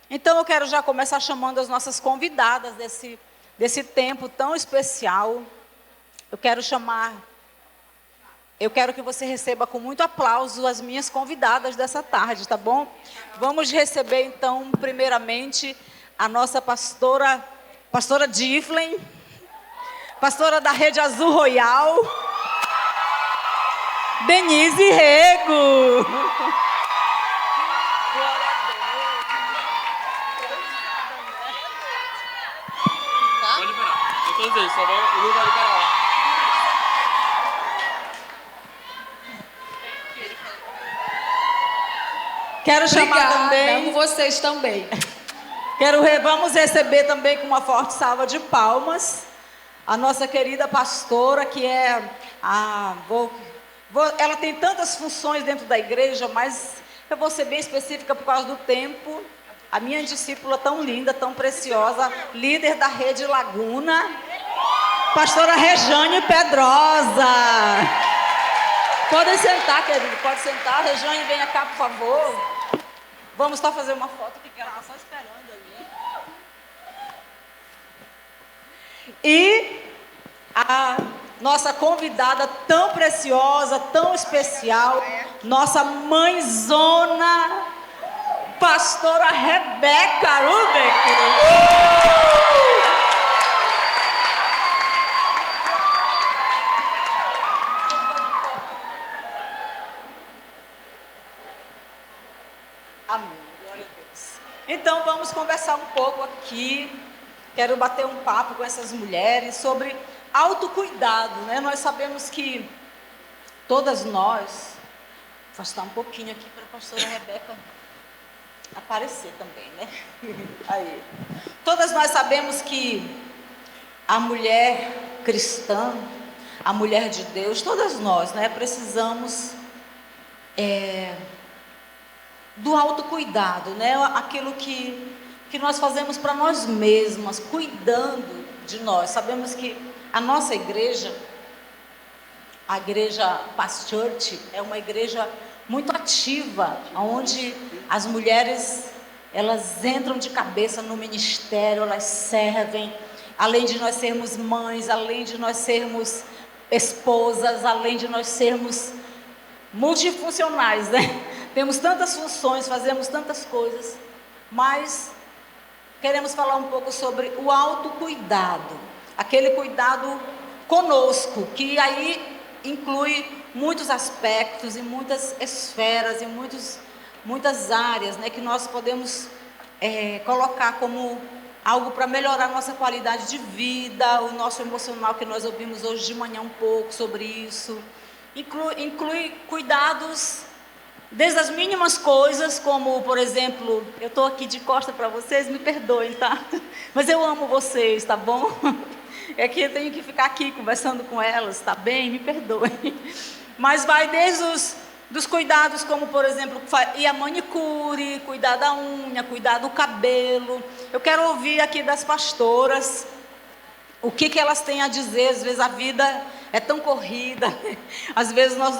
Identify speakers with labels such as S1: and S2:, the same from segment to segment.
S1: Então eu quero já começar chamando as nossas convidadas desse tempo tão especial. Eu quero que você receba com muito aplauso as minhas convidadas dessa tarde, tá bom? Vamos receber então, primeiramente, a nossa pastora Diflen, pastora da Rede Azul Royal, Denise Rego.
S2: Pode liberar. Eu tô dizendo, só não vai liberar.
S1: Quero chamar também.
S3: Amo vocês também.
S1: Vamos receber também com uma forte salva de palmas a nossa querida pastora, que é ela tem tantas funções dentro da igreja, mas eu vou ser bem específica por causa do tempo. A minha discípula tão linda, tão preciosa, líder da Rede Laguna, pastora Rejane Pedrosa. Podem sentar, querido, pode sentar. Rejane, venha cá, por favor. Vamos só fazer uma foto, que ela está só esperando ali. E a nossa convidada tão preciosa, tão especial, nossa mãezona, pastora Rebeca Rubeck. Amém, glória a Deus. Então vamos conversar um pouco aqui. Quero bater um papo com essas mulheres sobre autocuidado, né? Nós sabemos que todas nós, vou afastar um pouquinho aqui para a pastora Rebeca aparecer também, né? Aí. Todas nós sabemos que a mulher cristã, a mulher de Deus, todas nós, né, precisamos do autocuidado, né? Aquilo que nós fazemos para nós mesmas, cuidando de nós. Sabemos que a nossa igreja, a igreja Paz Church, é uma igreja muito ativa, onde as mulheres, elas entram de cabeça no ministério, elas servem, além de nós sermos mães, além de nós sermos esposas, além de nós sermos multifuncionais, né? Temos tantas funções, fazemos tantas coisas, mas queremos falar um pouco sobre o autocuidado, aquele cuidado conosco, que aí inclui muitos aspectos e muitas esferas e muitas áreas, né, que nós podemos colocar como algo para melhorar a nossa qualidade de vida, o nosso emocional, que nós ouvimos hoje de manhã um pouco sobre isso. Inclui cuidados desde as mínimas coisas, como, por exemplo, eu estou aqui de costa para vocês, me perdoem, tá? Mas eu amo vocês, tá bom? É que eu tenho que ficar aqui conversando com elas, tá bem? Me perdoem. Mas vai desde dos cuidados, como, por exemplo, ir a manicure, cuidar da unha, cuidar do cabelo. Eu quero ouvir aqui das pastoras o que elas têm a dizer. Às vezes a vida é tão corrida, às vezes nós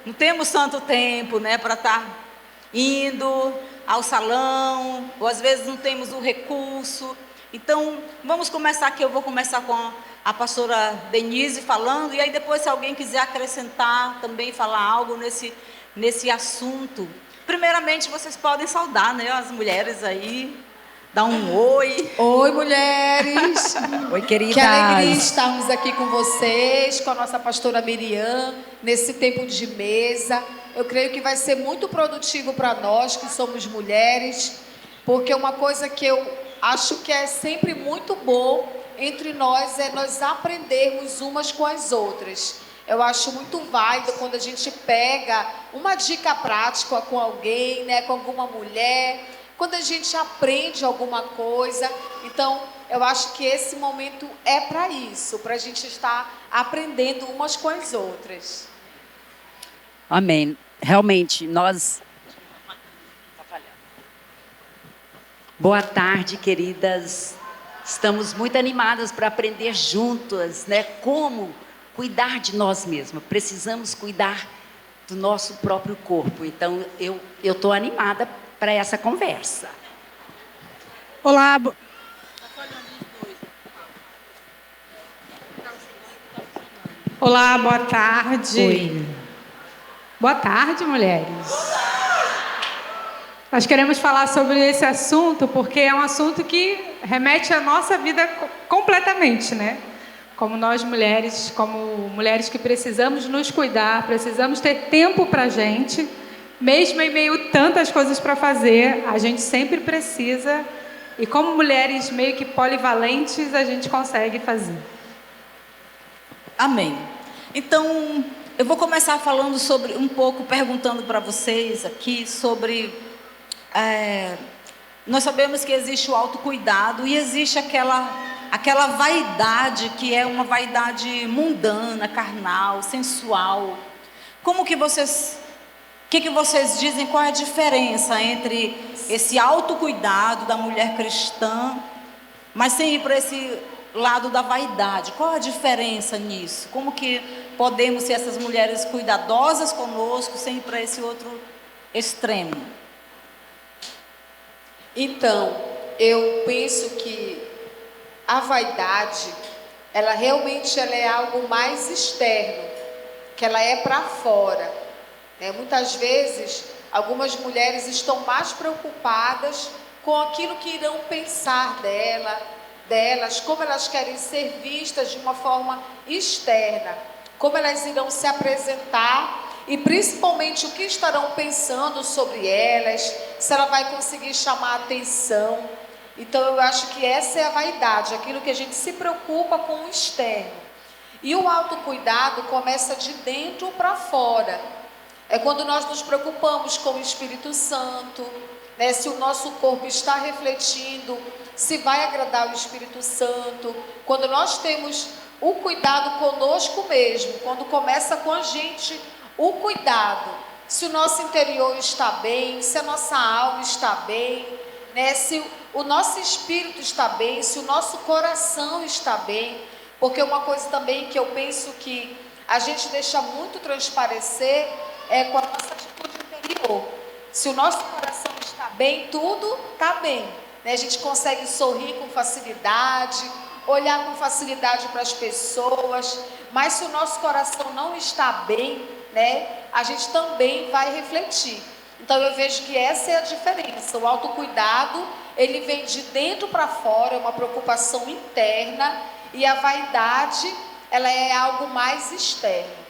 S1: não temos tanto tempo, né, para estar indo ao salão, ou às vezes não temos o recurso. Então, vamos começar aqui. Eu vou começar com a pastora Denise falando, e aí depois, se alguém quiser acrescentar, também falar algo nesse assunto. Primeiramente, vocês podem saudar, né, as mulheres aí. Dá um oi.
S3: Oi, mulheres.
S4: Oi, queridas.
S3: Que alegria estarmos aqui com vocês, com a nossa pastora Miriam, nesse tempo de mesa. Eu creio que vai ser muito produtivo para nós, que somos mulheres, porque uma coisa que eu acho que é sempre muito bom entre nós é nós aprendermos umas com as outras. Eu acho muito válido quando a gente pega uma dica prática com alguém, né, com alguma mulher, quando a gente aprende alguma coisa. Então, eu acho que esse momento é para isso, para a gente estar aprendendo umas com as outras.
S4: Amém. Realmente, nós... Boa tarde, queridas. Estamos muito animadas para aprender juntas, né? Como cuidar de nós mesmas. Precisamos cuidar do nosso próprio corpo. Então, eu estou animada para essa conversa.
S5: Olá, olá, boa tarde.
S4: Oi.
S5: Boa tarde, mulheres. Nós queremos falar sobre esse assunto porque é um assunto que remete à nossa vida completamente, né? Como mulheres que precisamos nos cuidar, precisamos ter tempo para a gente, mesmo em meio a tantas coisas para fazer, a gente sempre precisa, e como mulheres meio que polivalentes, a gente consegue fazer.
S1: Amém. Então, eu vou começar falando sobre perguntando para vocês aqui sobre... nós sabemos que existe o autocuidado e existe aquela vaidade que é uma vaidade mundana, carnal, sensual. O que vocês dizem? Qual é a diferença entre esse autocuidado da mulher cristã, mas sem ir para esse lado da vaidade? Qual a diferença nisso? Como que podemos ser essas mulheres cuidadosas conosco sem ir para esse outro extremo?
S3: Então, eu penso que a vaidade, ela realmente é algo mais externo, que ela é para fora, né? Muitas vezes, algumas mulheres estão mais preocupadas com aquilo que irão pensar delas, como elas querem ser vistas de uma forma externa, como elas irão se apresentar e principalmente o que estarão pensando sobre elas, se ela vai conseguir chamar a atenção. Então eu acho que essa é a vaidade, aquilo que a gente se preocupa com o externo. E o autocuidado começa de dentro para fora. É quando nós nos preocupamos com o Espírito Santo, né? Se o nosso corpo está refletindo, se vai agradar o Espírito Santo. Quando nós temos o cuidado conosco mesmo, quando começa com a gente o cuidado, se o nosso interior está bem, se a nossa alma está bem, né? Se o nosso espírito está bem, se o nosso coração está bem, porque uma coisa também que eu penso que a gente deixa muito transparecer é com a nossa atitude interior. Se o nosso coração está bem, tudo está bem, né? A gente consegue sorrir com facilidade, olhar com facilidade para as pessoas, mas se o nosso coração não está bem, né, a gente também vai refletir. Então eu vejo que essa é a diferença. O autocuidado, ele vem de dentro para fora, é uma preocupação interna, e a vaidade, ela é algo mais externo.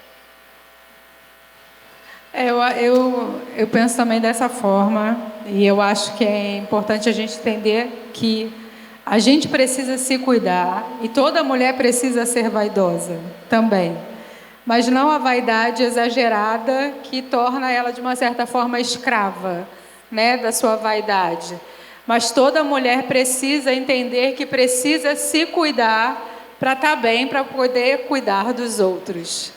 S5: Eu penso também dessa forma, e eu acho que é importante a gente entender que a gente precisa se cuidar, e toda mulher precisa ser vaidosa também. Mas não a vaidade exagerada que torna ela, de uma certa forma, escrava, né, da sua vaidade. Mas toda mulher precisa entender que precisa se cuidar para estar bem, para poder cuidar dos outros,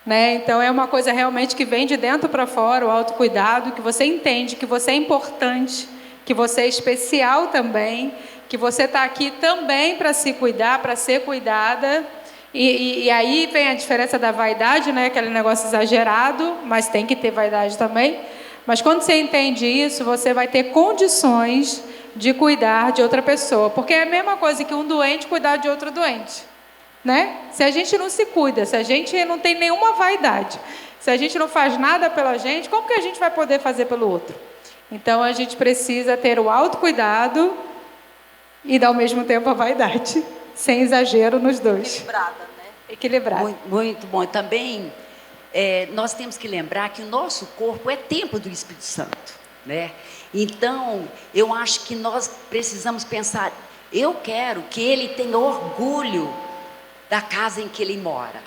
S5: né? Então é uma coisa realmente que vem de dentro para fora, o autocuidado, que você entende que você é importante, que você é especial também, que você está aqui também para se cuidar, para ser cuidada. E aí vem a diferença da vaidade, né? Aquele negócio exagerado, mas tem que ter vaidade também. Mas quando você entende isso, você vai ter condições de cuidar de outra pessoa. Porque é a mesma coisa que um doente cuidar de outro doente, né? Se a gente não se cuida, se a gente não tem nenhuma vaidade, se a gente não faz nada pela gente, como que a gente vai poder fazer pelo outro? Então a gente precisa ter o autocuidado e ao mesmo tempo a vaidade. Sem exagero nos dois.
S1: Equilibrada, né?
S5: Equilibrada.
S4: Muito bom. Também nós temos que lembrar que o nosso corpo é templo do Espírito Santo, né? Então, eu acho que nós precisamos pensar, eu quero que ele tenha orgulho da casa em que ele mora,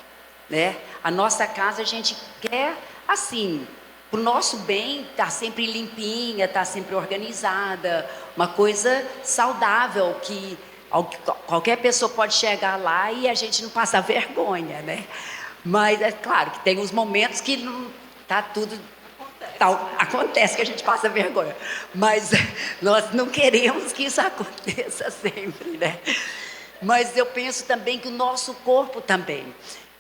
S4: né? A nossa casa a gente quer assim, para o nosso bem, estar sempre limpinha, estar sempre organizada, uma coisa saudável que qualquer pessoa pode chegar lá e a gente não passa vergonha, né? Mas é claro que tem uns momentos que não tá tudo tal, acontece que a gente passa vergonha, mas nós não queremos que isso aconteça sempre, né? Mas eu penso também que o nosso corpo também,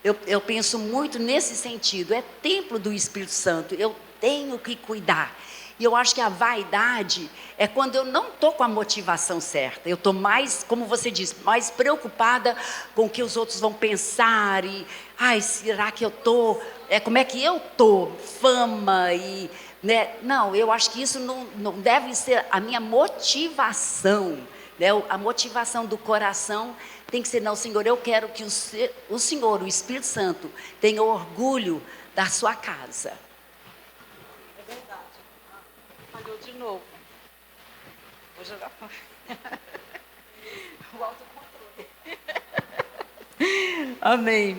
S4: eu penso muito nesse sentido, é templo do Espírito Santo, eu tenho que cuidar. E eu acho que a vaidade é quando eu não estou com a motivação certa. Eu estou mais, como você disse, mais preocupada com o que os outros vão pensar. E, ai, será que eu estou... como é que eu estou? Fama e... Né? Não, eu acho que isso não deve ser a minha motivação. Né? A motivação do coração tem que ser, não, Senhor, eu quero que o Senhor, o Espírito Santo, tenha orgulho da sua casa.
S1: É verdade. Falhou de novo. Vou jogar fora. O autocontrole. Amém.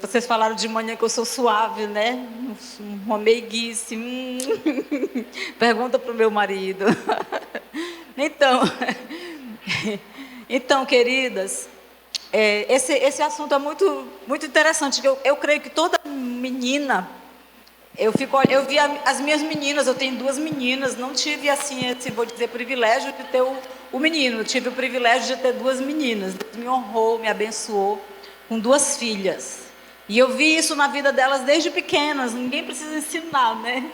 S1: Vocês falaram de manhã que eu sou suave, né? Uma meiguice. Pergunta para o meu marido. Então, queridas, esse assunto é muito, muito interessante. Eu creio que toda menina, eu vi as minhas meninas, eu tenho 2 meninas, não tive assim, vou dizer, privilégio de ter o menino, eu tive o privilégio de ter 2 meninas. Deus me honrou, me abençoou com 2 filhas. E eu vi isso na vida delas desde pequenas, ninguém precisa ensinar, né?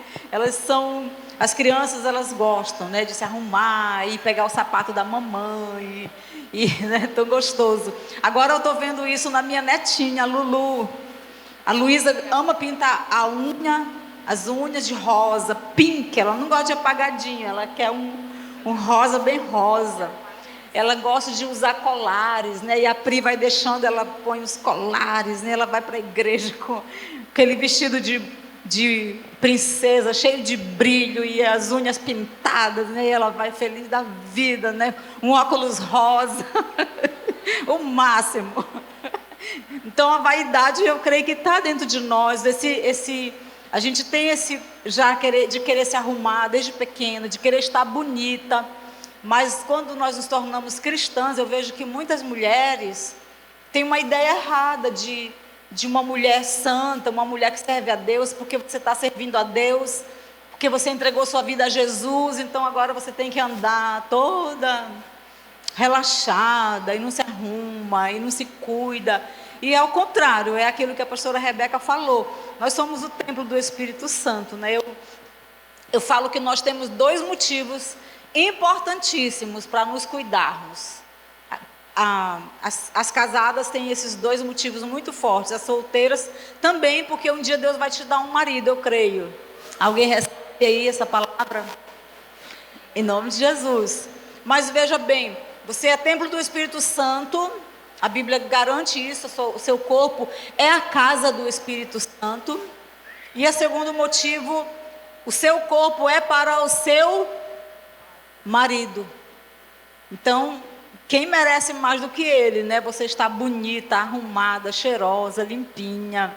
S1: As crianças, elas gostam, né, de se arrumar e pegar o sapato da mamãe, né, tão gostoso. Agora eu estou vendo isso na minha netinha, a Lulu. A Luísa ama pintar as unhas de rosa, pink, ela não gosta de apagadinho, ela quer um rosa bem rosa. Ela gosta de usar colares, né? E a Pri vai deixando, ela põe os colares, né? Ela vai para a igreja com aquele vestido de princesa, cheio de brilho e as unhas pintadas, né? E ela vai feliz da vida, né? Um óculos rosa, o máximo. Então a vaidade, eu creio que está dentro de nós. A gente tem esse de querer se arrumar desde pequena, de querer estar bonita. Mas quando nós nos tornamos cristãs, eu vejo que muitas mulheres têm uma ideia errada de uma mulher santa, uma mulher que serve a Deus, porque você está servindo a Deus, porque você entregou sua vida a Jesus, então agora você tem que andar toda relaxada, e não se arruma, e não se cuida. E ao contrário, é aquilo que a pastora Rebeca falou. Nós somos o templo do Espírito Santo, né? Eu falo que nós temos 2 motivos importantíssimos para nos cuidarmos. As casadas têm esses 2 motivos muito fortes, as solteiras também, porque um dia Deus vai te dar um marido, eu creio. Alguém recebe aí essa palavra? Em nome de Jesus. Mas veja bem, você é templo do Espírito Santo, a Bíblia garante isso, o seu corpo é a casa do Espírito Santo. E o segundo motivo, o seu corpo é para o seu marido. Então, quem merece mais do que ele, né? Você está bonita, arrumada, cheirosa, limpinha.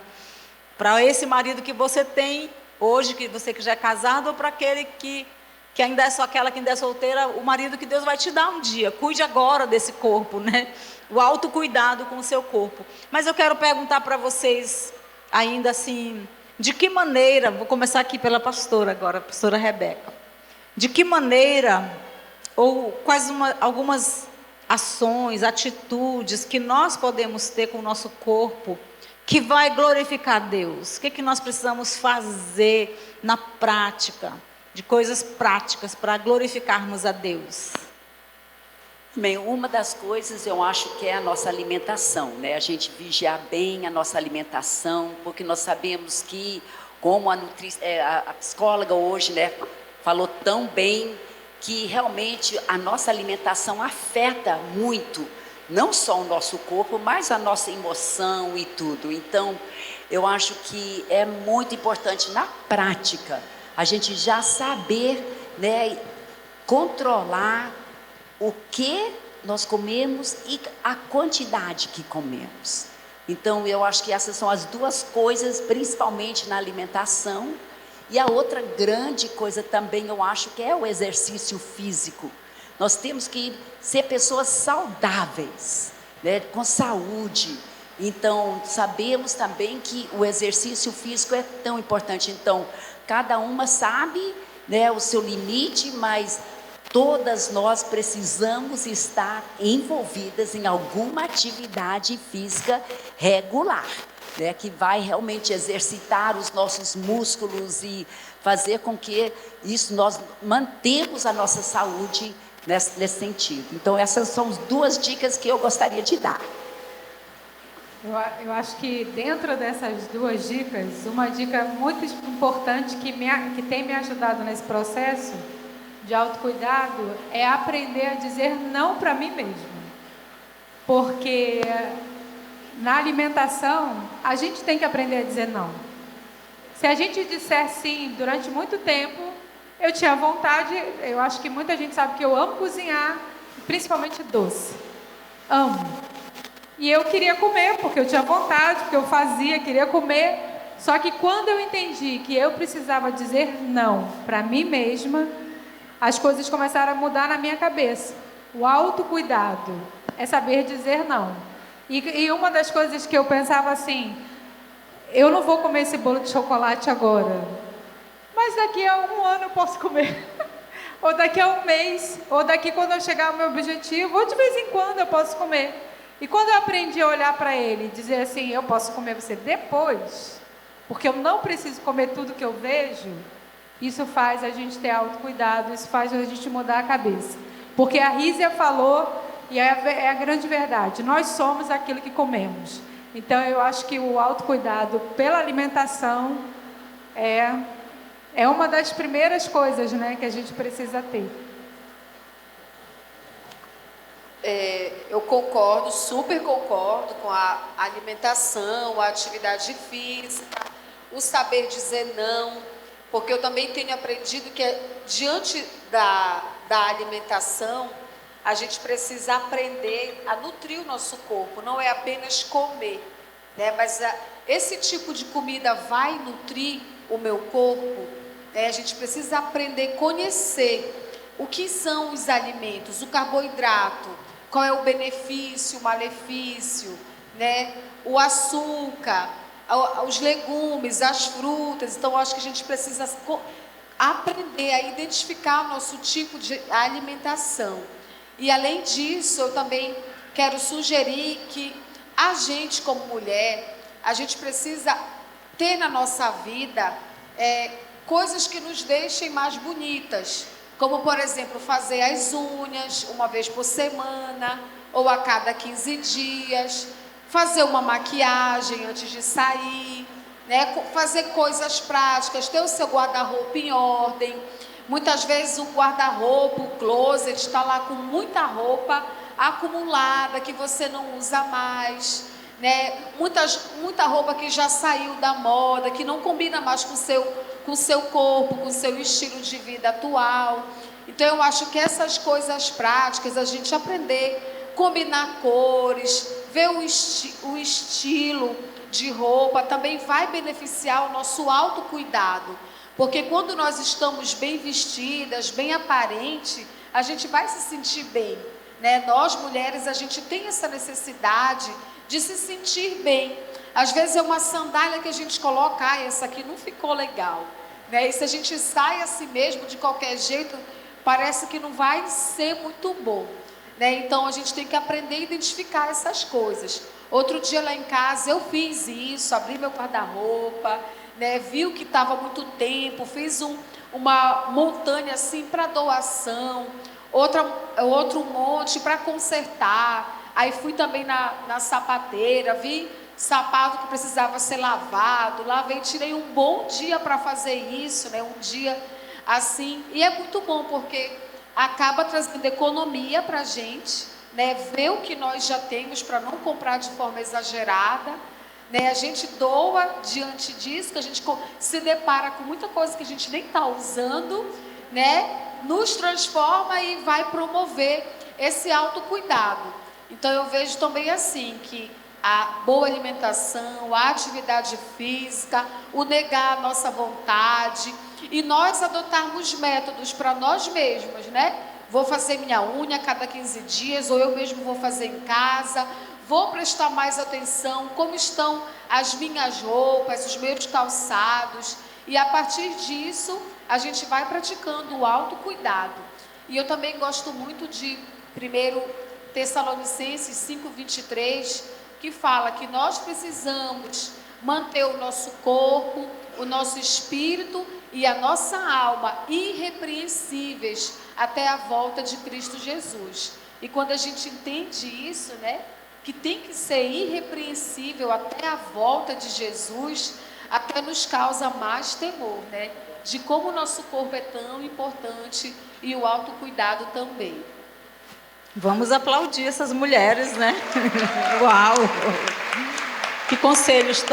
S1: Para esse marido que você tem hoje, que você que já é casado, ou para aquele que ainda é só aquela que ainda é solteira, o marido que Deus vai te dar um dia. Cuide agora desse corpo, né? O autocuidado com o seu corpo. Mas eu quero perguntar para vocês, ainda assim, de que maneira, vou começar aqui pela pastora agora, a pastora Rebeca. De que maneira, ou quais algumas ações, atitudes que nós podemos ter com o nosso corpo, que vai glorificar a Deus? O que nós precisamos fazer na prática, de coisas práticas para glorificarmos a Deus?
S4: Bem, uma das coisas eu acho que é a nossa alimentação, né? A gente vigiar bem a nossa alimentação, porque nós sabemos que, como a psicóloga hoje, né, falou tão bem, que realmente a nossa alimentação afeta muito, não só o nosso corpo, mas a nossa emoção e tudo. Então, eu acho que é muito importante na prática a gente já saber, né, controlar o que nós comemos e a quantidade que comemos. Então, eu acho que essas são as 2 coisas, principalmente na alimentação. E a outra grande coisa também, eu acho, que é o exercício físico. Nós temos que ser pessoas saudáveis, né, com saúde. Então, sabemos também que o exercício físico é tão importante. Então, cada uma sabe, né, o seu limite, mas todas nós precisamos estar envolvidas em alguma atividade física regular. né, que vai realmente exercitar os nossos músculos e fazer com que isso nós mantemos a nossa saúde nesse sentido. Então, essas são as 2 dicas que eu gostaria de dar.
S5: Eu acho que dentro dessas 2 dicas, uma dica muito importante que tem me ajudado nesse processo de autocuidado é aprender a dizer não para mim mesma. Porque na alimentação, a gente tem que aprender a dizer não. Se a gente disser sim durante muito tempo, eu tinha vontade, eu acho que muita gente sabe que eu amo cozinhar, principalmente doce. Amo. E eu queria comer, porque eu tinha vontade, porque eu fazia, queria comer. Só que quando eu entendi que eu precisava dizer não para mim mesma, as coisas começaram a mudar na minha cabeça. O autocuidado é saber dizer não. E uma das coisas que eu pensava assim, eu não vou comer esse bolo de chocolate agora, mas daqui a 1 ano eu posso comer. Ou daqui a 1 mês, ou daqui quando eu chegar ao meu objetivo, ou de vez em quando eu posso comer. E quando eu aprendi a olhar para ele e dizer assim, eu posso comer você depois, porque eu não preciso comer tudo que eu vejo, isso faz a gente ter autocuidado, isso faz a gente mudar a cabeça. Porque a Rízia falou, e é a grande verdade, nós somos aquilo que comemos. Então eu acho que o autocuidado pela alimentação é uma das primeiras coisas, né, que a gente precisa ter.
S3: Eu concordo, super concordo com a alimentação, a atividade física, o saber dizer não, porque eu também tenho aprendido que diante da alimentação, a gente precisa aprender a nutrir o nosso corpo, não é apenas comer, né? Mas esse tipo de comida vai nutrir o meu corpo, né? A gente precisa aprender a conhecer o que são os alimentos, o carboidrato, qual é o benefício, o malefício, né? O açúcar, os legumes, as frutas. Então, eu acho que a gente precisa aprender a identificar o nosso tipo de alimentação. E, além disso, eu também quero sugerir que a gente, como mulher, a gente precisa ter na nossa vida coisas que nos deixem mais bonitas. Como, por exemplo, fazer as unhas 1 vez por semana, ou a cada 15 dias, fazer uma maquiagem antes de sair, né? Fazer coisas práticas, ter o seu guarda-roupa em ordem. Muitas vezes o guarda-roupa, o closet, está lá com muita roupa acumulada, que você não usa mais, né? Muita roupa que já saiu da moda, que não combina mais com o seu corpo, com o seu estilo de vida atual. Então eu acho que essas coisas práticas, a gente aprender, combinar cores, ver o estilo de roupa, também vai beneficiar o nosso autocuidado. Porque quando nós estamos bem vestidas, bem aparente, a gente vai se sentir bem, né? Nós mulheres, a gente tem essa necessidade de se sentir bem. Às vezes é uma sandália que a gente coloca, essa aqui não ficou legal, né? E se a gente sai assim mesmo, de qualquer jeito, parece que não vai ser muito bom, né? Então a gente tem que aprender a identificar essas coisas. Outro dia lá em casa eu fiz isso, abri meu guarda-roupa, né? Viu que estava muito tempo, fiz uma montanha assim para doação, outro monte para consertar. Aí fui também na sapateira, vi sapato que precisava ser lavado, lavei, tirei um bom dia para fazer isso, né? Um dia assim, e é muito bom porque acaba trazendo economia para a gente, né? Ver o que nós já temos para não comprar de forma exagerada, né? A gente doa diante disso, que a gente se depara com muita coisa que a gente nem está usando, né? Nos transforma e vai promover esse autocuidado. Então eu vejo também assim, que a boa alimentação, a atividade física, o negar a nossa vontade e nós adotarmos métodos para nós mesmos, né? Vou fazer minha unha a cada 15 dias, ou eu mesmo vou fazer em casa, vou prestar mais atenção como estão as minhas roupas, os meus calçados, e a partir disso a gente vai praticando o autocuidado. E eu também gosto muito de 1 Tessalonicenses 5:23, que fala que nós precisamos manter o nosso corpo, o nosso espírito e a nossa alma irrepreensíveis até a volta de Cristo Jesus. E quando a gente entende isso, né, que tem que ser irrepreensível até a volta de Jesus, até nos causa mais temor, né, de como o nosso corpo é tão importante e o autocuidado também.
S1: Vamos aplaudir essas mulheres, né? Uau! Que conselhos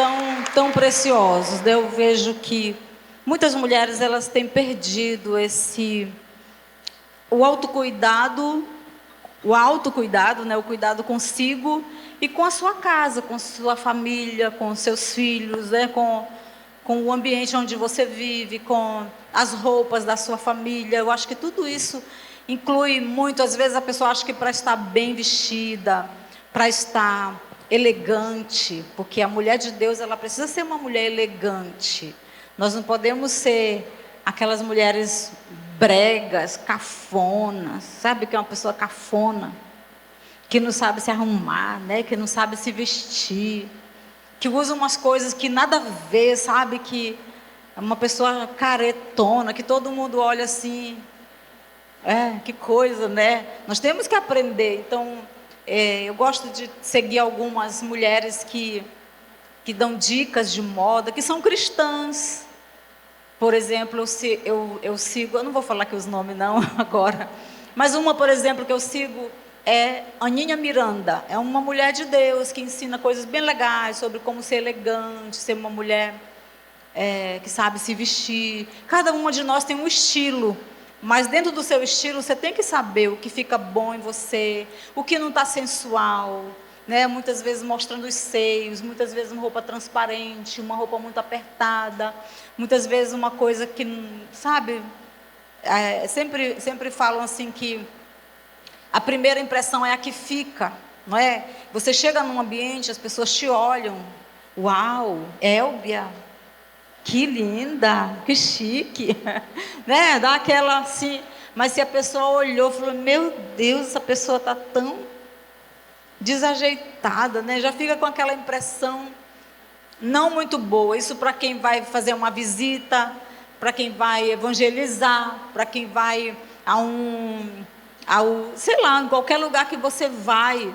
S1: tão preciosos. Eu vejo que muitas mulheres elas têm perdido o autocuidado, né? O cuidado consigo e com a sua casa, com sua família, com seus filhos, né? Com o ambiente onde você vive, com as roupas da sua família. Eu acho que tudo isso inclui muito. Às vezes a pessoa acha que para estar bem vestida, para estar elegante, porque a mulher de Deus ela precisa ser uma mulher elegante. Nós não podemos ser aquelas mulheres bregas, cafonas, sabe que é uma pessoa cafona, que não sabe se arrumar, né? Que não sabe se vestir, que usa umas coisas que nada a ver, sabe, que é uma pessoa caretona, que todo mundo olha assim, que coisa, né? Nós temos que aprender. Então, eu gosto de seguir algumas mulheres que dão dicas de moda, que são cristãs. Por exemplo, eu sigo, eu não vou falar aqui os nomes não agora, mas uma, por exemplo, que eu sigo é Aninha Miranda. É uma mulher de Deus que ensina coisas bem legais sobre como ser elegante, ser uma mulher que sabe se vestir. Cada uma de nós tem um estilo, mas dentro do seu estilo você tem que saber o que fica bom em você, o que não está sensual, né? Muitas vezes mostrando os seios, muitas vezes uma roupa transparente, uma roupa muito apertada, muitas vezes uma coisa que, sabe, sempre falam assim que a primeira impressão é a que fica, não é? Você chega num ambiente, as pessoas te olham, uau, Elbia, que linda, que chique, né? Dá aquela assim, mas se a pessoa olhou e falou, meu Deus, essa pessoa está tão desajeitada, né? Já fica com aquela impressão não muito boa. Isso para quem vai fazer uma visita, para quem vai evangelizar, para quem vai sei lá, em qualquer lugar que você vai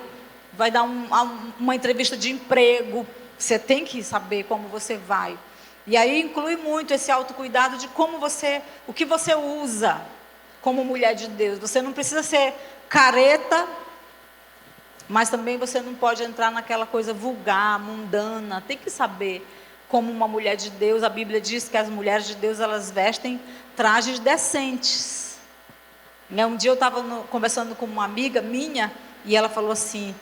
S1: dar uma entrevista de emprego, você tem que saber como você vai. E aí inclui muito esse autocuidado de o que você usa como mulher de Deus. Você não precisa ser careta, mas também você não pode entrar naquela coisa vulgar, mundana. Tem que saber como uma mulher de Deus. A Bíblia diz que as mulheres de Deus elas vestem trajes decentes. Um dia eu estava conversando com uma amiga minha e ela falou assim,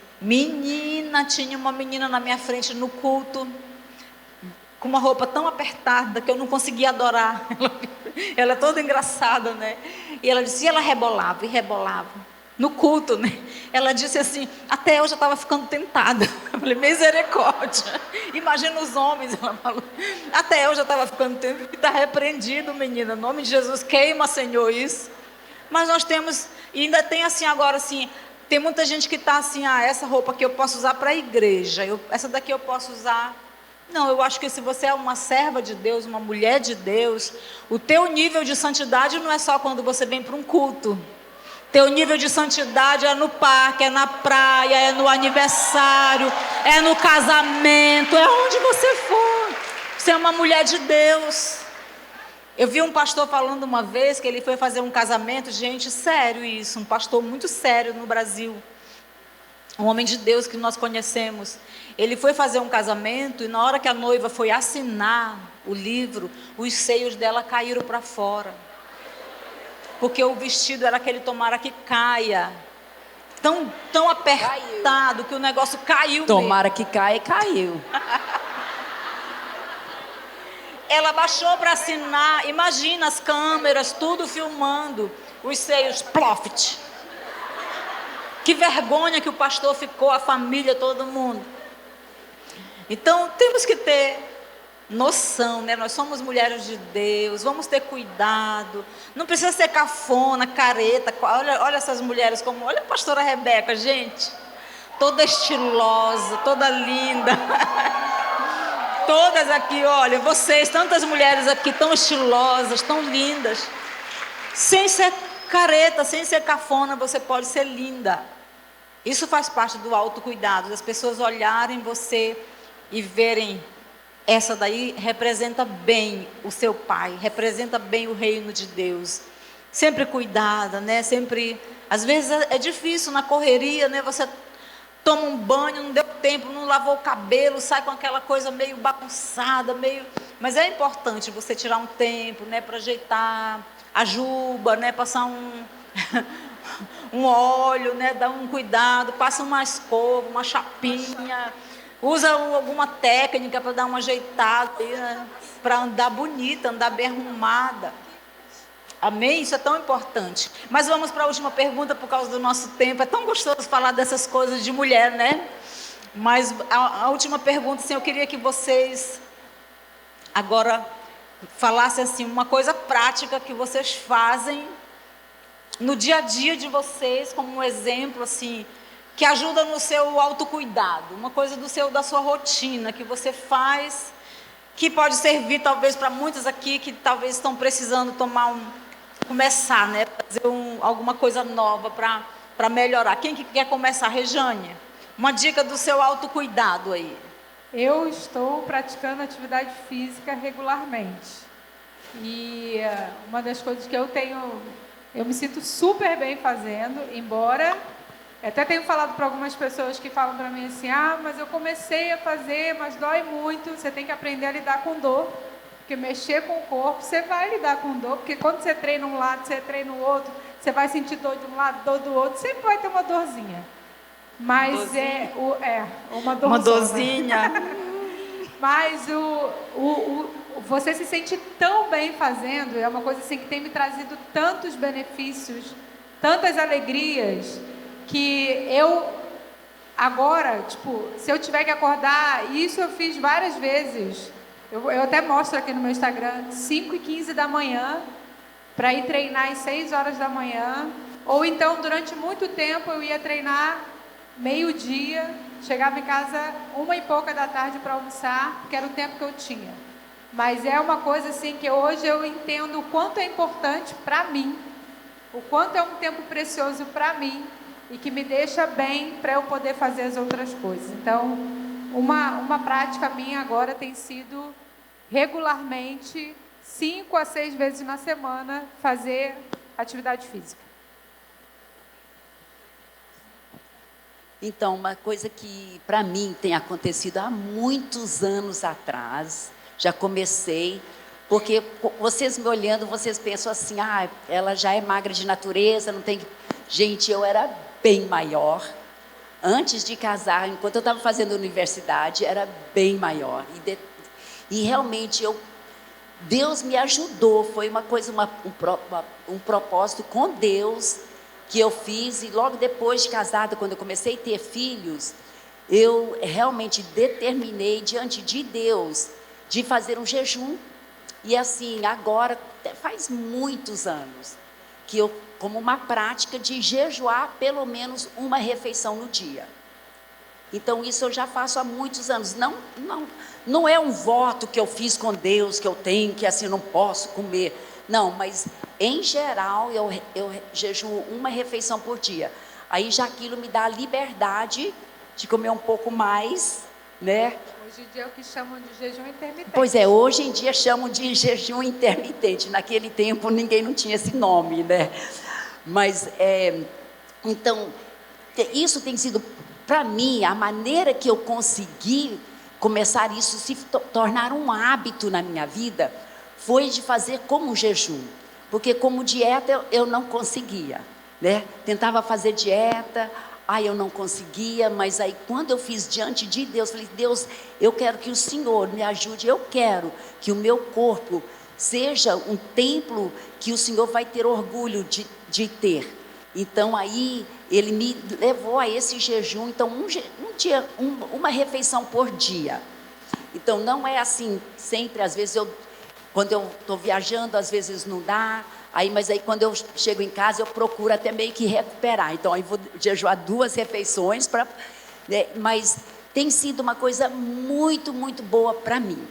S1: tinha uma menina na minha frente no culto, com uma roupa tão apertada que eu não conseguia adorar. Ela é toda engraçada, né? E ela disse, e ela rebolava e rebolava. No culto, né? Ela disse assim, até eu já estava ficando tentada. Eu falei, misericórdia. Imagina os homens, ela falou. Até eu já estava ficando tentada. Está repreendido, menina. Em nome de Jesus, queima, Senhor, isso. Mas nós temos, e ainda tem assim agora, assim, tem muita gente que está assim, essa roupa aqui eu posso usar para a igreja, essa daqui eu posso usar. Não, eu acho que se você é uma serva de Deus, uma mulher de Deus, o teu nível de santidade não é só quando você vem para um culto. Teu nível de santidade é no parque, é na praia, é no aniversário, é no casamento, é onde você for. Você é uma mulher de Deus. Eu vi um pastor falando uma vez que ele foi fazer um casamento, gente, sério isso, um pastor muito sério no Brasil. Um homem de Deus que nós conhecemos. Ele foi fazer um casamento e na hora que a noiva foi assinar o livro, os seios dela caíram para fora. Porque o vestido era aquele tomara que caia. Tão apertado que o negócio caiu.
S4: Tomara que caia, caiu.
S1: Ela baixou para assinar, imagina as câmeras, tudo filmando, os seios, profit. Que vergonha que o pastor ficou, a família, todo mundo. Então, temos que ter noção, né? Nós somos mulheres de Deus, vamos ter cuidado. Não precisa ser cafona, careta. Olha essas mulheres como... Olha a pastora Rebeca, gente. Toda estilosa, toda linda. Todas aqui, olha, vocês, tantas mulheres aqui tão estilosas, tão lindas. Sem ser careta, sem ser cafona, você pode ser linda. Isso faz parte do autocuidado, das pessoas olharem você e verem, essa daí representa bem o seu pai, representa bem o reino de Deus. Sempre cuidada, né? Sempre, às vezes é difícil na correria, né? Você toma um banho, não deu tempo, não lavou o cabelo, sai com aquela coisa meio bagunçada, mas é importante você tirar um tempo, né, para ajeitar a juba, né, passar um óleo, né, dar um cuidado, passa uma escova, uma chapinha, usa alguma técnica para dar uma ajeitada, né, para andar bonita, andar bem arrumada. Amém? Isso é tão importante. Mas vamos para a última pergunta por causa do nosso tempo. É tão gostoso falar dessas coisas de mulher, né? Mas a última pergunta, assim, eu queria que vocês agora falassem assim, uma coisa prática que vocês fazem no dia a dia de vocês, como um exemplo, assim, que ajuda no seu autocuidado, uma coisa da sua rotina que você faz, que pode servir talvez para muitas aqui que talvez estão precisando começar, né, fazer alguma coisa nova para melhorar. Quem que quer começar? Rejane, uma dica do seu autocuidado aí.
S5: Eu estou praticando atividade física regularmente. E uma das coisas que eu me sinto super bem fazendo, embora até tenho falado para algumas pessoas que falam para mim assim, mas eu comecei a fazer, mas dói muito, você tem que aprender a lidar com dor. Porque mexer com o corpo, você vai lidar com dor, porque quando você treina um lado, você treina o outro, você vai sentir dor de um lado, dor do outro, sempre vai ter uma dorzinha. Mas uma dorzinha.
S1: Uma dorzinha.
S5: Mas você se sente tão bem fazendo, é uma coisa assim que tem me trazido tantos benefícios, tantas alegrias, que eu agora, se eu tiver que acordar, isso eu fiz várias vezes. Eu até mostro aqui no meu Instagram, 5h15 da manhã, para ir treinar às 6 horas da manhã. Ou então, durante muito tempo, eu ia treinar meio-dia, chegava em casa 1h e pouca da tarde para almoçar, que era o tempo que eu tinha. Mas é uma coisa assim que hoje eu entendo o quanto é importante para mim, o quanto é um tempo precioso para mim e que me deixa bem para eu poder fazer as outras coisas. Então, uma prática minha agora tem sido regularmente 5 a 6 vezes na semana fazer atividade física.
S4: Então, uma coisa que para mim tem acontecido há muitos anos atrás, já comecei, porque vocês me olhando, vocês pensam assim, ela já é magra de natureza, não tem... Gente, eu era bem maior. Antes de casar, enquanto eu estava fazendo universidade, era bem maior. E realmente Deus me ajudou. Foi uma coisa, um propósito com Deus que eu fiz. E logo depois de casada, quando eu comecei a ter filhos, eu realmente determinei diante de Deus de fazer um jejum. E assim, agora, faz muitos anos que eu, como uma prática de jejuar pelo menos uma refeição no dia. Então isso eu já faço há muitos anos. Não é um voto que eu fiz com Deus, que eu tenho, que assim não posso comer. Não, mas em geral eu jejuo uma refeição por dia. Aí já aquilo me dá a liberdade de comer um pouco mais, né?
S5: Hoje em dia é o que chamam de jejum intermitente.
S4: Pois é, hoje em dia chamam de jejum intermitente. Naquele tempo ninguém não tinha esse nome, né? Mas, então, isso tem sido, para mim, a maneira que eu consegui começar isso, se tornar um hábito na minha vida, foi de fazer como jejum. Porque como dieta eu não conseguia, né? Tentava fazer dieta, eu não conseguia, mas aí quando eu fiz diante de Deus, falei, Deus, eu quero que o Senhor me ajude, eu quero que o meu corpo seja um templo que o Senhor vai ter orgulho de ter. Então aí Ele me levou a esse jejum, então uma refeição por dia. Então não é assim sempre, às vezes quando eu estou viajando, às vezes não dá, mas aí quando eu chego em casa eu procuro até meio que recuperar. Então aí vou jejuar 2 refeições, mas tem sido uma coisa muito, muito boa para mim.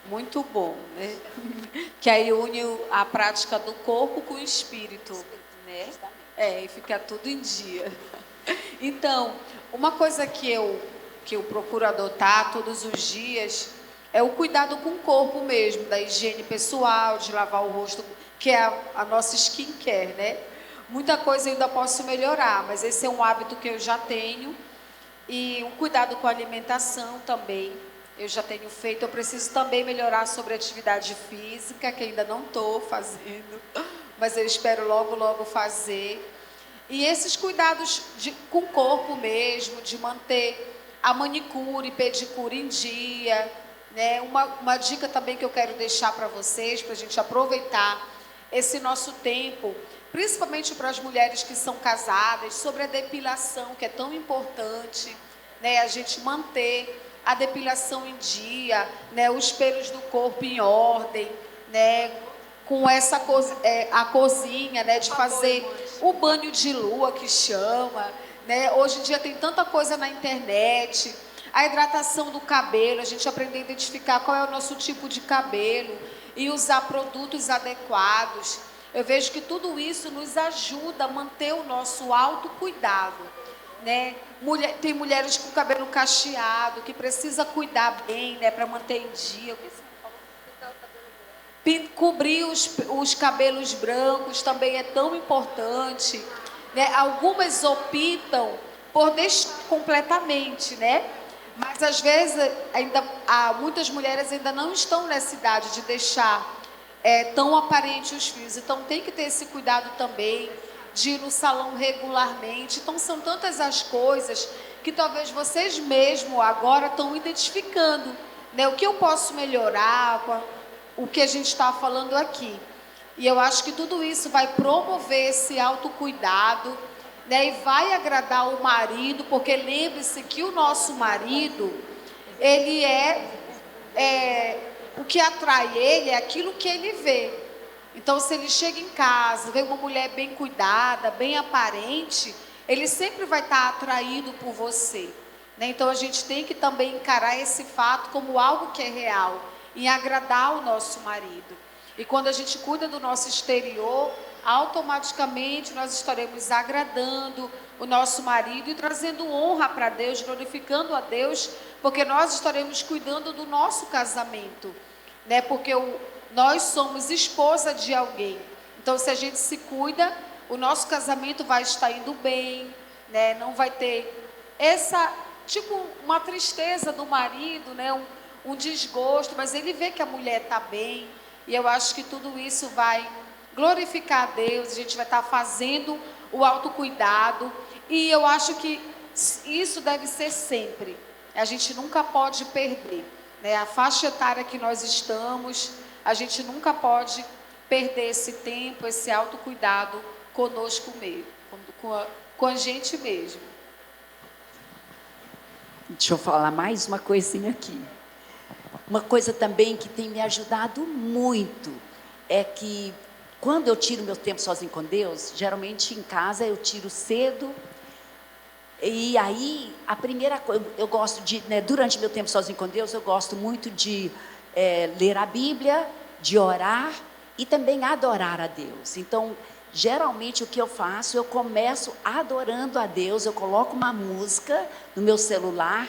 S3: Muito bom, né? Que aí une a prática do corpo com o espírito, né? E fica tudo em dia. Então, uma coisa que eu procuro adotar todos os dias é o cuidado com o corpo mesmo, da higiene pessoal, de lavar o rosto, que é a nossa skincare, né? Muita coisa eu ainda posso melhorar, mas esse é um hábito que eu já tenho. E um cuidado com a alimentação também, eu já tenho feito. Eu preciso também melhorar sobre a atividade física, que ainda não estou fazendo, mas eu espero logo, logo fazer. E esses cuidados com o corpo mesmo, de manter a manicure e pedicure em dia, né? Uma dica também que eu quero deixar para vocês, para a gente aproveitar esse nosso tempo, principalmente para as mulheres que são casadas, sobre a depilação, que é tão importante, né? A gente manter a depilação em dia, né? Os pelos do corpo em ordem, né? Com essa a cozinha, né? De fazer o banho de lua, que chama, né? Hoje em dia tem tanta coisa na internet. A hidratação do cabelo, a gente aprender a identificar qual é o nosso tipo de cabelo e usar produtos adequados. Eu vejo que tudo isso nos ajuda a manter o nosso autocuidado, né? Tem mulheres com cabelo cacheado, que precisa cuidar bem, né? Para manter em dia. Cobrir os cabelos brancos também é tão importante, né? Algumas optam por deixar completamente, né? Mas às vezes muitas mulheres ainda não estão nessa idade de deixar tão aparente os fios. Então tem que ter esse cuidado também de ir no salão regularmente. Então são tantas as coisas que talvez vocês mesmos agora estão identificando, né? O que eu posso melhorar com o que a gente está falando aqui. E eu acho que tudo isso vai promover esse autocuidado, né? E vai agradar o marido, porque lembre-se que o nosso marido, ele o que atrai ele é aquilo que ele vê. Então, se ele chega em casa, vê uma mulher bem cuidada, bem aparente, ele sempre vai estar atraído por você, né? Então, a gente tem que também encarar esse fato como algo que é real, em agradar o nosso marido. E quando a gente cuida do nosso exterior, automaticamente nós estaremos agradando o nosso marido e trazendo honra para Deus, glorificando a Deus, porque nós estaremos cuidando do nosso casamento, né? Porque nós somos esposa de alguém. Então, se a gente se cuida, o nosso casamento vai estar indo bem, né? Não vai ter uma tristeza do marido, né? Um desgosto, mas ele vê que a mulher está bem. E eu acho que tudo isso vai glorificar a Deus. A gente vai estar fazendo o autocuidado. E eu acho que isso deve ser sempre. A gente nunca pode perder, né? A faixa etária que nós estamos, a gente nunca pode perder esse tempo, esse autocuidado conosco mesmo, com a gente mesmo.
S4: Deixa eu falar mais uma coisinha aqui. Uma coisa também que tem me ajudado muito é que quando eu tiro meu tempo sozinho com Deus, geralmente em casa eu tiro cedo. E aí, a primeira coisa, eu gosto de, né, durante meu tempo sozinho com Deus, eu gosto muito de ler a Bíblia, de orar e também adorar a Deus. Então, geralmente o que eu faço, eu começo adorando a Deus, eu coloco uma música no meu celular,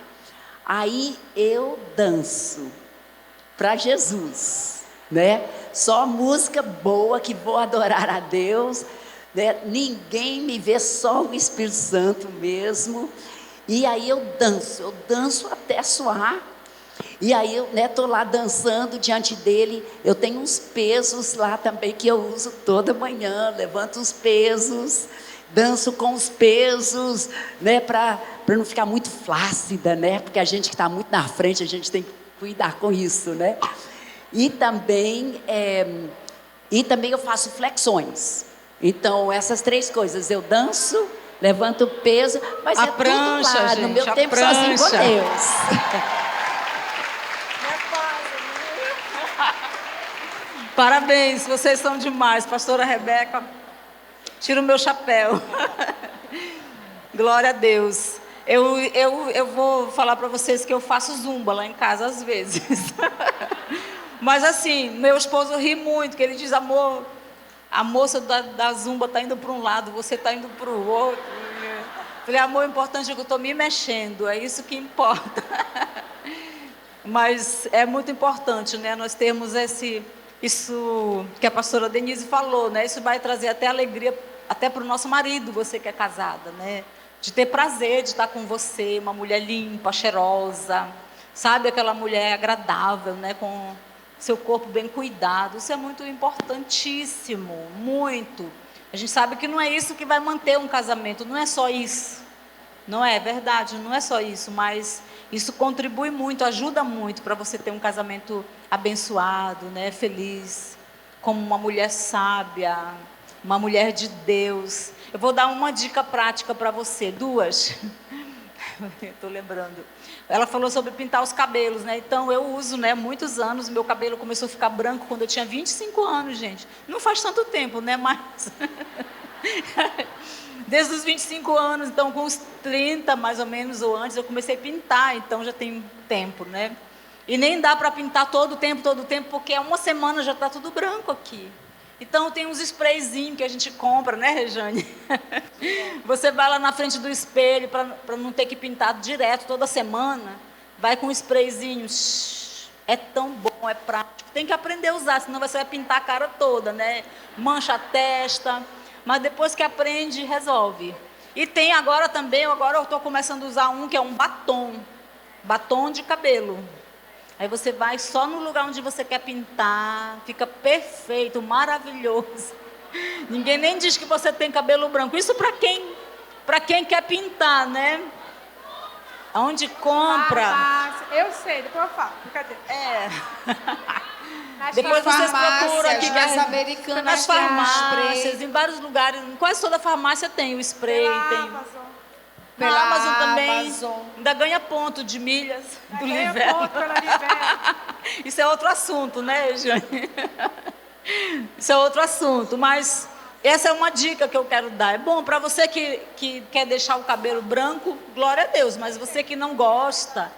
S4: aí eu danço para Jesus, né? Só música boa que vou adorar a Deus, né? Ninguém me vê, só o Espírito Santo mesmo. E aí eu danço até suar. E aí eu estou lá dançando diante dele. Eu tenho uns pesos lá também que eu uso toda manhã. Levanto os pesos, danço com os pesos, né? Para não ficar muito flácida, né? Porque a gente que está muito na frente, a gente tem que cuidar com isso, né? E também eu faço flexões. Então, essas três coisas, eu danço, levanto o peso, mas
S1: a prancha,
S4: tudo lá,
S1: gente,
S4: no meu tempo sozinho com Deus.
S1: Parabéns, vocês são demais, pastora Rebeca. Tira o meu chapéu. Glória a Deus. Eu vou falar para vocês que eu faço zumba lá em casa às vezes. Mas assim, meu esposo ri muito, que ele diz, amor, a moça da zumba está indo para um lado, você está indo para o outro. Falei, amor, o importante é que eu estou me mexendo, é isso que importa. Mas é muito importante, né, nós termos isso que a pastora Denise falou, né, isso vai trazer até alegria, até para o nosso marido, você que é casada, né, de ter prazer de estar com você, uma mulher limpa, cheirosa, sabe, aquela mulher agradável, né, com seu corpo bem cuidado, isso é muito importantíssimo, muito. A gente sabe que não é isso que vai manter um casamento, não é só isso, não é verdade, não é só isso, mas isso contribui muito, ajuda muito para você ter um casamento abençoado, né, feliz, como uma mulher sábia, uma mulher de Deus. Eu vou dar uma dica prática para você, duas. Estou lembrando. Ela falou sobre pintar os cabelos, né? Então eu uso, né, muitos anos, meu cabelo começou a ficar branco quando eu tinha 25 anos, gente. Não faz tanto tempo, né, mas desde os 25 anos, então com uns 30 mais ou menos ou antes, eu comecei a pintar, então já tem tempo, né? E nem dá para pintar todo o tempo, porque há uma semana já está tudo branco aqui. Então tem uns sprayzinhos que a gente compra, né, Rejane? Você vai lá na frente do espelho para não ter que pintar direto toda semana. Vai com um sprayzinho. É tão bom, é prático. Tem que aprender a usar, senão você vai pintar a cara toda, né? Mancha a testa. Mas depois que aprende, resolve. E tem agora também, agora eu estou começando a usar um que é um batom de cabelo. Aí você vai só no lugar onde você quer pintar, fica perfeito, maravilhoso. Ninguém nem diz que você tem cabelo branco. Isso para quem quer pintar, né? Aonde compra?
S6: Eu sei, depois eu falo. Brincadeira.
S1: Depois vocês procuram aqui
S3: nas Americanas,
S1: nas farmácias, em vários lugares, quase toda farmácia tem o spray, tem.
S3: Pela
S1: Amazon também.
S3: Amazon.
S1: Ainda ganha ponto de milhas do
S6: Ganha
S1: Livelo.
S6: ponto pela Livelo.
S1: Isso é outro assunto, né, Jane? Isso é outro assunto, mas essa é uma dica que eu quero dar. É bom para você que quer deixar o cabelo branco, glória a Deus, mas você que não gosta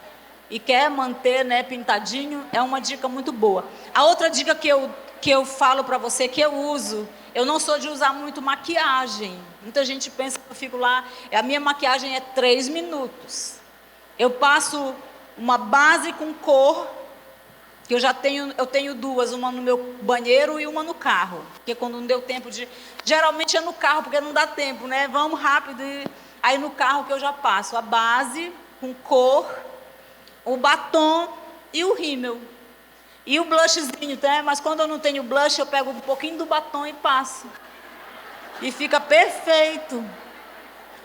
S1: e quer manter, né, pintadinho, é uma dica muito boa. A outra dica que eu falo para você, que eu uso, eu não sou de usar muito maquiagem. Muita gente pensa que eu fico lá, a minha maquiagem é 3 minutos. Eu passo uma base com cor, que eu tenho duas, uma no meu banheiro e uma no carro. Porque quando não deu tempo de... Geralmente é no carro, porque não dá tempo, né? Vamos rápido. Aí no carro que eu já passo a base com cor, o batom e o rímel. E o blushzinho, tá? Mas quando eu não tenho blush, eu pego um pouquinho do batom e passo. E fica perfeito.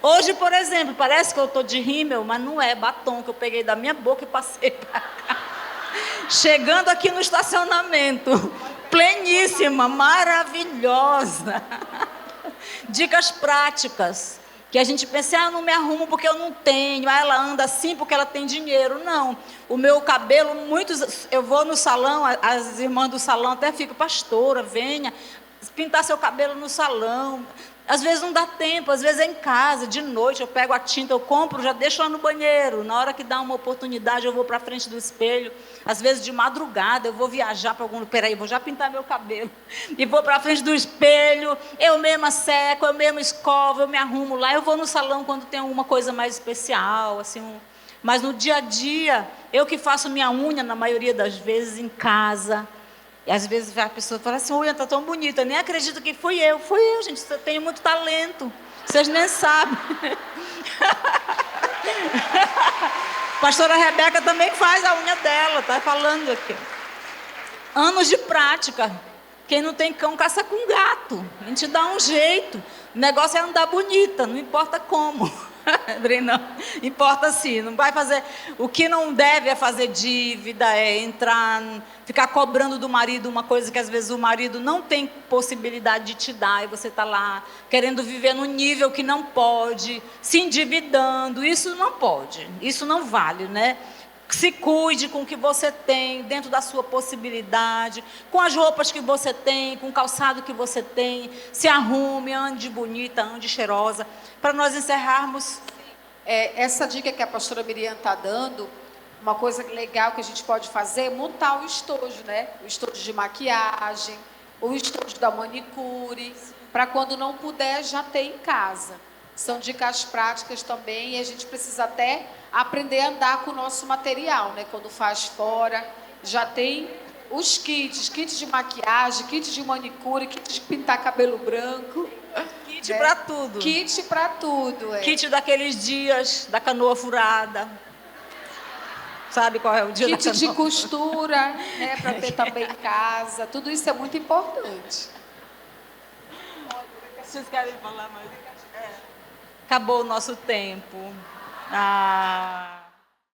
S1: Hoje, por exemplo, parece que eu estou de rímel, mas não é batom que eu peguei da minha boca e passei para cá. Chegando aqui no estacionamento, pleníssima, maravilhosa. Dicas práticas. Que a gente pensa, eu não me arrumo porque eu não tenho. Ela anda assim porque ela tem dinheiro. Não. O meu cabelo, eu vou no salão, as irmãs do salão até ficam, pastora, venha pintar seu cabelo no salão. Às vezes não dá tempo, às vezes é em casa, de noite, eu pego a tinta, eu compro, já deixo lá no banheiro. Na hora que dá uma oportunidade, eu vou para frente do espelho. Às vezes de madrugada, eu vou viajar para algum lugar. Peraí, vou já pintar meu cabelo. E vou para frente do espelho, eu mesma seco, eu mesma escovo, eu me arrumo lá. Eu vou no salão quando tem alguma coisa mais especial, assim. Mas no dia a dia, eu que faço minha unha, na maioria das vezes, em casa. E às vezes a pessoa fala assim, unha está tão bonita, eu nem acredito que fui eu, gente, eu tenho muito talento, vocês nem sabem. Pastora Rebeca também faz a unha dela, está falando aqui. Anos de prática, quem não tem cão caça com gato, a gente dá um jeito, o negócio é andar bonita, não importa como. Não importa sim, não vai fazer. O que não deve é fazer dívida, é entrar, ficar cobrando do marido uma coisa que às vezes o marido não tem possibilidade de te dar, e você está lá querendo viver num nível que não pode, se endividando. Isso não pode, isso não vale, né? Se cuide com o que você tem, dentro da sua possibilidade, com as roupas que você tem, com o calçado que você tem. Se arrume, ande bonita, ande cheirosa. Para nós encerrarmos.
S3: Essa dica que a pastora Miriam está dando, uma coisa legal que a gente pode fazer é montar o estojo, né? O estojo de maquiagem, o estojo da manicure, para quando não puder já ter em casa. São dicas práticas também, e a gente precisa até aprender a andar com o nosso material, né? Quando faz fora, já tem os kits de maquiagem, kits de manicure, kits de pintar cabelo branco.
S1: Kit para tudo.
S3: Kit para tudo.
S1: Kit daqueles dias da canoa furada. Sabe qual é o dia da canoa?
S3: Kit de costura, né? Para ter também em casa. Tudo isso é muito importante.
S1: Vocês querem falar mais? Acabou o nosso tempo.